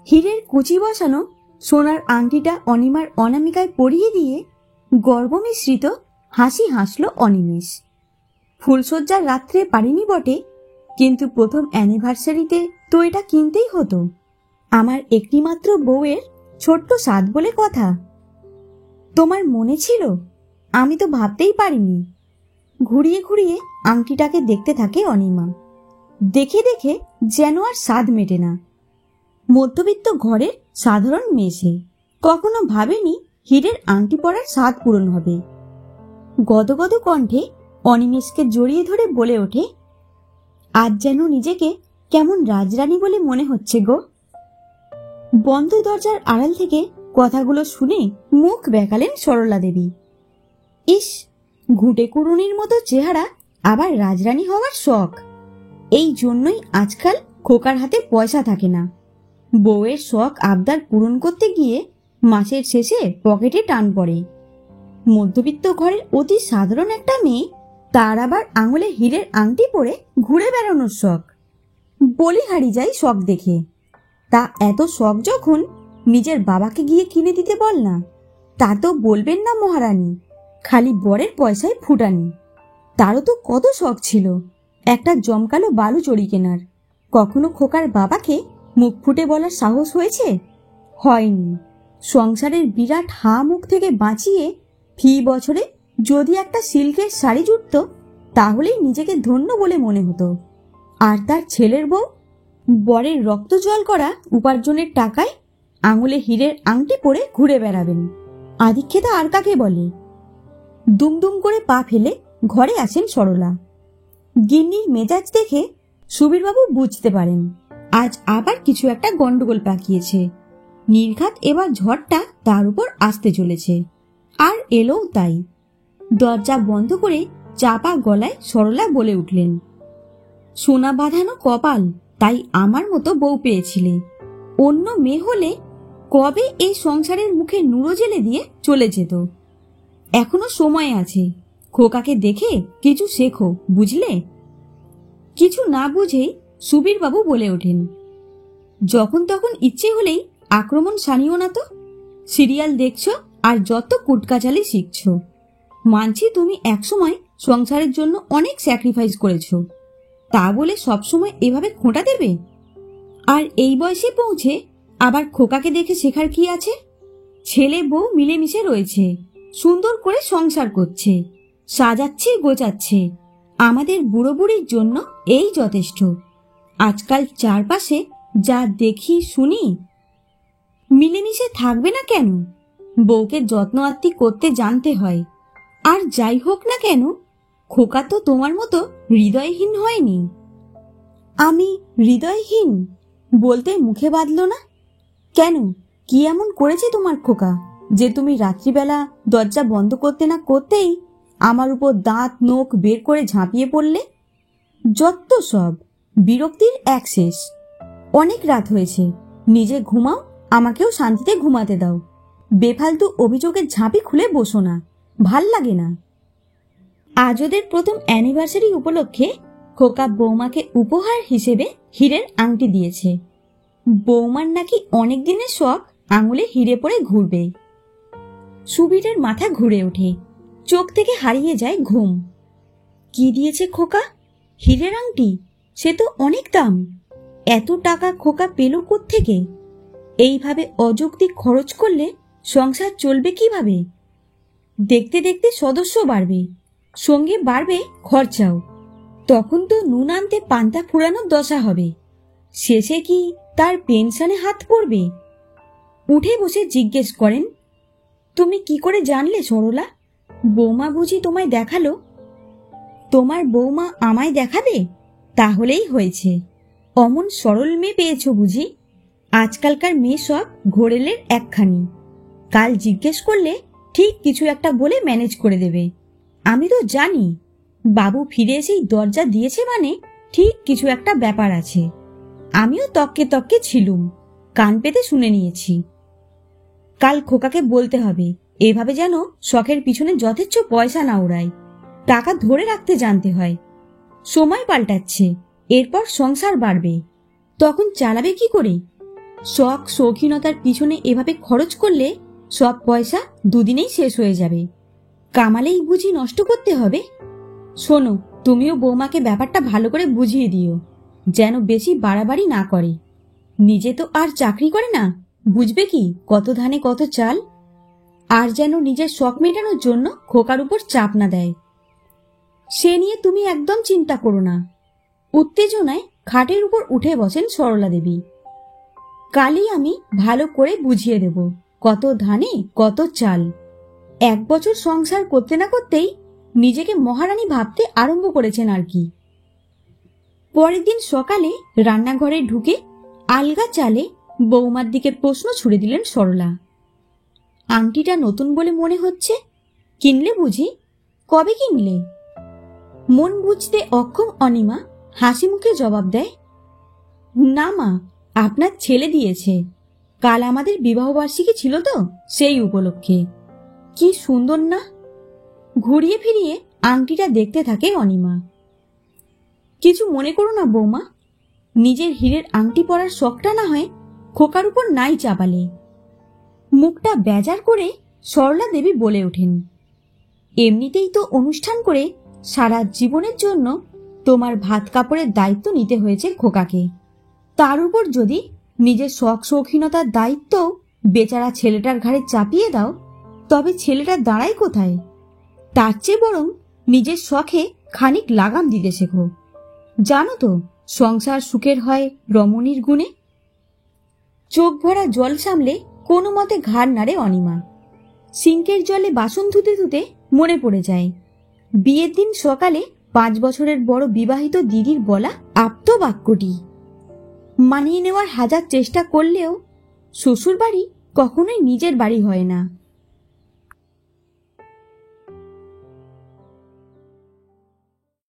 হীরের কুচি বসানো সোনার আংটিটা অনিমার অনামিকায় পরিয়ে দিয়ে গর্ব মিশ্রিত হাসি হাসল অনিমেষ। ফুলশয্যার রাত্রে পারিনি বটে, কিন্তু প্রথম অ্যানিভার্সারিতে তো এটা কিনতেই হতো। আমার একটিমাত্র বউয়ের ছোট্ট স্বাদ বলে কথা। তোমার মনে ছিল? আমি তো ভাবতেই পারিনি। ঘুরিয়ে ঘুরিয়ে আংটিটাকে দেখতে থাকে অনিমা। দেখে দেখে যেন আর স্বাদ মেটে না। মধ্যবিত্ত ঘরের সাধারণ মেয়ে, কখনো ভাবেনি হীরের আংটি পরার স্বাদ পূরণ হবে। গদগদ কণ্ঠে অনিমেষকে জড়িয়ে ধরে বলে ওঠে, আজ যেন নিজেকে কেমন রাজরানী বলে মনে হচ্ছে গো। বন্ধ দরজার আড়াল থেকে কথাগুলো শুনে মুখ বেঁকালেন সরলা দেবী। ইস, ঘুঁটে কুড়ুনির মতো চেহারা, আবার রাজরানী হওয়ার শখ। এই জন্যই আজকাল খোকার হাতে পয়সা থাকে না। বউয়ের শখ আবদার পূরণ করতে গিয়ে মাসের শেষে পকেটে টান পড়ে। মধ্যবিত্ত ঘরের অতি সাধারণ একটা মেয়ে, তার আবার আঙুলে হীরের আংটি পরে ঘুরে বেড়ানোর শখ। বলি হারিয়ে যায় শখ দেখে। তা এত শখ যখন, নিজের বাবাকে গিয়ে কিনে দিতে বল না। তা তো বলবেন না মহারানী, খালি বরের পয়সায় ফুটানি। তারও তো কত শখ ছিল একটা জমকালো বালু চড়ি কেনার। কখনো খোকার বাবাকে মুখ ফুটে বলার সাহস হয়েছে? হয়নি। সংসারের বিরাট হা মুখ থেকে বাঁচিয়ে ফি বছরে যদি একটা সিল্কের শাড়ি জুটত, তাহলেই নিজেকে ধন্য বলে মনে হতো। আর তার ছেলের বউ বরের রক্ত জল করা উপার্জনের টাকায় আঙুলে হীরের আংটি পরে ঘুরে বেড়াবেন। আদিক্ষেতা আর কাকে বলে? দুমদুম করে পা ফেলে ঘরে আসেন সরলা। গিন্নির মেজাজ দেখে সুবীরবাবু বুঝতে পারেন আজ আবার কিছু একটা গন্ডগোল পাকিয়েছে। নির্ঘাত এবার ঝড়টা তার উপর আসতে চলেছে। আর এলোও তাই। দরজা বন্ধ করে চাপা গলায় সরলা বলে উঠলেন, সোনা বাঁধানো কপাল, তাই আমার মতো বউ পেয়েছিলে। অন্য মেয়ে হলে কবে এই সংসারের মুখে নুড়ো জেলে দিয়ে চলে যেত। এখনো সময় আছে। খোকাকে দেখে কিছু শেখো, বুঝলে? কিছু না বুঝেই সুবীরবাবু বলে ওঠেন, যখন তখন ইচ্ছে হলেই আক্রমণ সানিও না তো। সিরিয়াল দেখছো আর যত কুটকাচালি শিখছো। মানছি তুমি একসময় সংসারের জন্য অনেক স্যাক্রিফাইস করেছো, তা বলে সবসময় এভাবে খোঁটা দেবে? আর এই বয়সে পৌঁছে আবার খোকাকে দেখে শেখার কি আছে? ছেলে বউ মিলেমিশে রয়েছে, সুন্দর করে সংসার করছে, সাজাচ্ছে গোছাচ্ছে। আমাদের বুড়ো বুড়ির জন্য এই যথেষ্ট। আজকাল চারপাশে যা দেখি শুনি। মিলেমিশে থাকবে না কেন? বউকে যত্ন আত্তি করতে জানতে হয়। আর যাই হোক না কেন, খোকা তো তোমার মতো হৃদয়হীন হয়নি। আমি হৃদয়হীন বলতে মুখে বাঁধল না কেন? কি এমন করেছে তোমার খোকা যে তুমি রাত্রিবেলা দরজা বন্ধ করতে না করতেই আমার উপর দাঁত নখ বের করে ঝাঁপিয়ে পড়লে? যত সব বিরক্তির এক শেষ। অনেক রাত হয়েছে, নিজে ঘুমাও, আমাকেও শান্তিতে ঘুমাতে দাও। বেফালতু অভিযোগের ঝাঁপি খুলে বসো না, ভাল লাগে না। আজ ওদের প্রথম অ্যানিভার্সারি উপলক্ষে খোকা বৌমাকে উপহার হিসেবে হীরের আংটি দিয়েছে। বৌমার নাকি অনেক দিনের শখ আঙুলে হিরে পরে ঘুরবে। সুবীরের মাথা ঘুরে ওঠে, চোখ থেকে হারিয়ে যায় ঘুম। কি দিয়েছে খোকা? হীরের আংটি? সে তো অনেক দাম। এত টাকা খোকা পেল কোত্থেকে? এইভাবে অযৌক্তিক খরচ করলে সংসার চলবে কিভাবে? দেখতে দেখতে সদস্য বাড়বে, সঙ্গে বাড়বে খরচাও। তখন তো নুন আনতে পান্তা ফুরানোর দশা হবে। শেষে কি তার পেনশনে হাত পড়বে? উঠে বসে জিজ্ঞেস করেন, তুমি কি করে জানলে সরলা? বৌমা বুঝি তোমায় দেখালো? তোমার বৌমা আমায় দেখাবে? তাহলেই হয়েছে। অমন সরল মেয়ে পেয়েছ বুঝি? আজকালকার মেয়ে সব ঘোরেলের একখানি। কাল জিজ্ঞেস করলে ঠিক কিছু একটা বলে ম্যানেজ করে দেবে। আমি তো জানি বাবু ফিরে এসেই দরজা দিয়েছে মানে ঠিক কিছু একটা ব্যাপার আছে। আমিও তককে তককে ছিলুম, কান পেতে শুনে নিয়েছি। কাল খোকাকে বলতে হবে এভাবে যেন শখের পিছনে যথেচ্ছ পয়সা না ওড়ায়। টাকা ধরে রাখতে জানতে হয়। সময় পাল্টাচ্ছে, এরপর সংসার বাড়বে, তখন চালাবে কি করে? শখ শৌখিনতার পিছনে এভাবে খরচ করলে সব পয়সা দুদিনেই শেষ হয়ে যাবে। কামালেই বুঝি নষ্ট করতে হবে? শোনো, তুমিও বৌমাকে ব্যাপারটা ভালো করে বুঝিয়ে দিও, যেন বেশি বাড়াবাড়ি না করে। নিজে তো আর চাকরি করে না, বুঝবে কি কত ধানে কত চাল। আর যেন নিজের শখ মেটানোর জন্য খোকার উপর চাপ না দেয়। সে নিয়ে তুমি একদম চিন্তা করো না। উত্তেজনায় খাটের উপর উঠে বসেন সরলা দেবী। কালই আমি ভালো করে বুঝিয়ে দেব কত ধানে কত চাল। 1 বছর সংসার করতে না করতেই নিজেকে মহারানী ভাবতে আরম্ভ করেছেন আর কি। পরের দিন সকালে রান্নাঘরে ঢুকে আলগা চালে বৌমার দিকে প্রশ্ন ছুড়ে দিলেন সরলা। আংটিটা নতুন বলে মনে হচ্ছে, কিনলে বুঝি? কবে কিনলে? মন বুঝতে অক্ষম অনিমা হাসি মুখে জবাব দেয়, না মা, আপনার ছেলে দিয়েছে। কাল আমাদের বিবাহবার্ষিকী ছিল তো, সেই উপলক্ষে। কি সুন্দর না? ঘুরিয়ে ফিরিয়ে আংটিটা দেখতে থাকে অনিমা। কিছু মনে করো না বৌমা, নিজের হীরের আংটি পরার শখটা না হয় খোকার উপর নাই চাপালে। মুখটা বেজার করে সরলা দেবী বলে ওঠেন, এমনিতেই তো অনুষ্ঠান করে সারা জীবনের জন্য তোমার ভাত কাপড়ের দায়িত্ব নিতে হয়েছে খোকাকে। তার উপর যদি নিজের শখ শৌখিনতার দায়িত্ব বেচারা ছেলেটার ঘাড়ে চাপিয়ে দাও, তবে ছেলেটা দাঁড়ায় কোথায়? তার চেয়ে বরং নিজের শখে খানিক লাগাম দিতে শেখো। জানো তো সংসার সুখের হয় রমণীর গুণে। চোখ ভরা জল সামলে কোনো মতে ঘাড় নাড়ে অনিমা। সিঙ্কের জলে বাসন ধুতে ধুতে মনে পড়ে যায় বিয়ের দিন সকালে 5 বছরের বড় বিবাহিত দিদির বলা আপ্ত বাক্যটি। মানিয়ে নেওয়ার হাজার চেষ্টা করলেও শ্বশুর বাড়ি কখনোই নিজের বাড়ি হয় না।